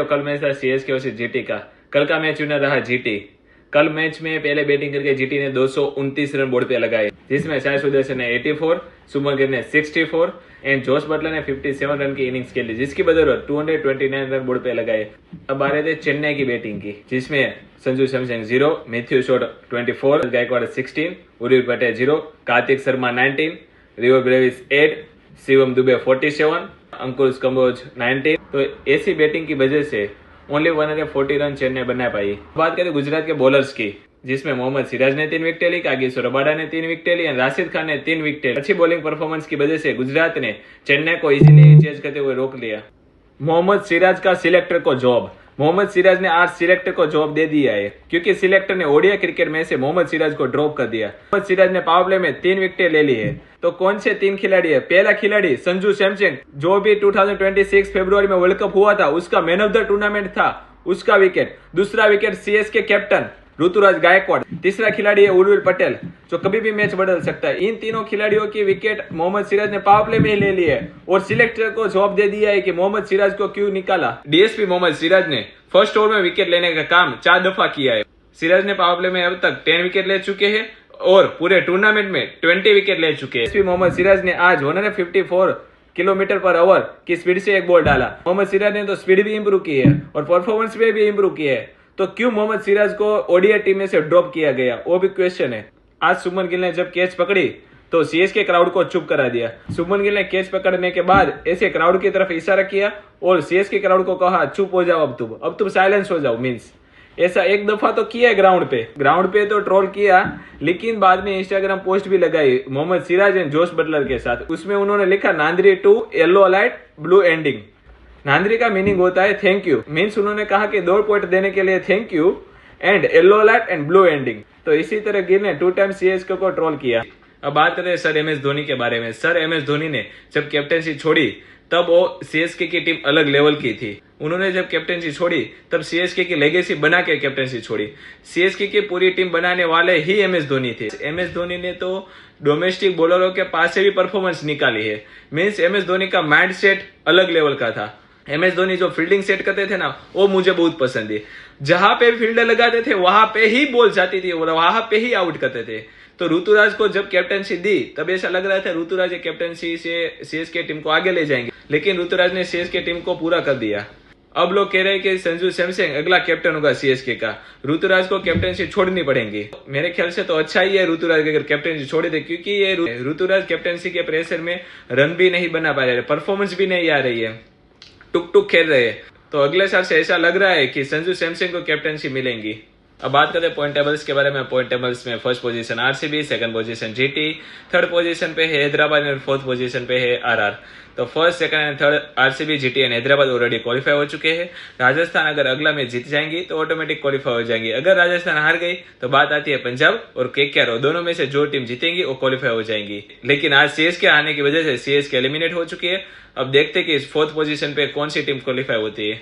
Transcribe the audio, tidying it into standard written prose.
कल मैच था CSK versus GT का। कल का मैच विनर रहा जीटी। कल मैच में पहले बैटिंग करके जीटी ने 229 रन बोर्ड पे लगाए, जिसमें साई सुदर्शन ने 84, शुभमन गिल ने 64 एंड जोश बटलर ने 57 रन की इनिंग्स खेली, जिसकी बदौलत 229 रन बोर्ड पे लगाए। अब आ रहे थे चेन्नई की बैटिंग की, जिसमें संजू सैमसंग 0, मैथ्यू शॉट 24, गायकवाड़ 16, उर्विल पटेल 0, कार्तिक शर्मा 19, रियो ब्रेविस 8, शिवम दुबे 47, अंकुर कंबोज 19। तो ऐसी बैटिंग की वजह से ओनली 140 रन चेन्नई बना पाई। बात करें गुजरात के बॉलर्स की, जिसमें मोहम्मद सिराज ने 3 विकेटें ली, कागिसो रबाडा ने 3 विकेटें ली और राशिद खान ने 3 विकेटें। अच्छी बॉलिंग परफॉर्मेंस की वजह से गुजरात ने चेन्नई को इजीली चेज करते हुए रोक लिया। मोहम्मद सिराज का सिलेक्टर को जॉब, मोहम्मद सिराज ने आज सिलेक्टर को जॉब दे दिया है, क्योंकि सिलेक्टर ने ओडीआई क्रिकेट में से मोहम्मद सिराज को ड्रॉप कर दिया। मोहम्मद सिराज ने पावर प्ले में 3 विकेटें ले ली है। तो कौन से 3 खिलाड़ी है? पहला खिलाड़ी संजू सैमसंग, जो भी 2026 फरवरी में वर्ल्ड कप हुआ था उसका मैन ऑफ द टूर्नामेंट था, उसका विकेट। दूसरा wicket CSK captain Ruturaj Gaikwad. तीसरा खिलाड़ी है उर्विल पटेल, जो कभी भी मैच बदल सकता है। इन तीनों खिलाड़ियों की विकेट मोहम्मद सिराज ने पावर प्ले में ही ले ली है और सिलेक्टर को जवाब दे दिया है कि मोहम्मद सिराज को क्यों निकाला। डीएसपी मोहम्मद सिराज ने फर्स्ट ओवर में विकेट लेने का काम 4 दफा किया है। सिराज ने पावर प्ले में अब तक 10 विकेट ले चुके हैं और पूरे टूर्नामेंट में 20 विकेट ले चुके हैं। डीएसपी मोहम्मद सिराज ने आज 154 किलोमीटर पर आवर की स्पीड से एक बॉल डाला। मोहम्मद सिराज ने तो स्पीड भी इंप्रूव की है और परफॉर्मेंस में भी इंप्रूव किया है। तो क्यों मोहम्मद सिराज को ओडीआई टीम में से ड्रॉप किया गया, वो भी क्वेश्चन है। आज शुभमन गिल ने जब कैच पकड़ी तो सीएसके क्राउड को चुप करा दिया। शुभमन गिल ने कैच पकड़ने के बाद ऐसे क्राउड की तरफ इशारा किया और सीएसके क्राउड को कहा चुप हो जाओ, अब तुम साइलेंस हो जाओ। मींस ऐसा एक दफा तो किया है ग्राउंड पे तो ट्रोल किया, लेकिन बाद में इंस्टाग्राम पोस्ट भी लगाई Mohammed Siraj and Josh Buttler के साथ। उसमें उन्होंने लिखा nandri to yellow light blue ending. नांद्री का मीनिंग होता है थैंक यू, मीन्स उन्होंने कहा कि 2 पॉइंट देने के लिए thank you and yellow light and blue ending. तो इसी तरह गिल ने 2 टाइम सीएसके को ट्रोल किया। अब बात करते हैं सर एम एस धोनी के बारे में। सर एम एस धोनी ने जब कैप्टनसी छोड़ी तब वो सीएसके की टीम अलग लेवल की थी। उन्होंने जब कैप्टनसी छोड़ी तब सीएसके की लेगेसी बना के कैप्टनसी छोड़ी। सीएसके की पूरी टीम बनाने वाले ही एम एस धोनी थे। एम एस धोनी ने तो डोमेस्टिक बॉलरों के पास से भी परफॉर्मेंस निकाली है। मीन्स एम एस धोनी का माइंड सेट अलग लेवल का था। एम एस धोनी जो फील्डिंग सेट करते थे ना, वो मुझे बहुत पसंद है। जहां पे फील्डर लगाते थे वहां पे ही बॉल जाती थी और वहां पे ही आउट करते थे। तो ऋतुराज को जब कैप्टनसी दी तब ऐसा लग रहा था ऋतुराज कैप्टनसी से सीएसके टीम को आगे ले जाएंगे, लेकिन ऋतुराज ने सीएसके टीम को पूरा कर दिया। अब लोग कह रहे हैं कि संजू सैमसंग अगला कैप्टन होगा सीएसके का, ऋतुराज को कैप्टनसी छोड़नी पड़ेगी। मेरे ख्याल से तो अच्छा ही है ऋतुराज अगर कैप्टनसी छोड़ दे, क्योंकि ये ऋतुराज कैप्टनसी के प्रेशर में रन भी नहीं बना पा रहे, परफॉर्मेंस भी नहीं आ रही है, टुक टुक खेल रहे हैं। तो अगले साल से ऐसा लग रहा है कि संजू सैमसंग को कैप्टनसी मिलेंगी। अब बात करते हैं पॉइंट टेबल्स के बारे में। पॉइंट टेबल्स में first position RCB, second position GT, third position पे है हैदराबाद और फोर्थ पोजीशन पे है आरआर। तो first, second and third RCB, GT and Hyderabad already qualify हो चुके हैं। राजस्थान अगर अगला मैच जीत जाएंगी तो ऑटोमेटिक क्वालिफाई हो जाएंगी। अगर राजस्थान हार गई तो बात आती है पंजाब और केकेआर, दोनों में से जो टीम जीतेंगी वो क्वालिफाई हो जाएंगी। लेकिन आज सीएसके आने की वजह से सीएसके एलिमिनेट हो चुकी है। अब देखते हैं कि इस फोर्थ पोजीशन पे कौन सी टीम क्वालिफाई होती है।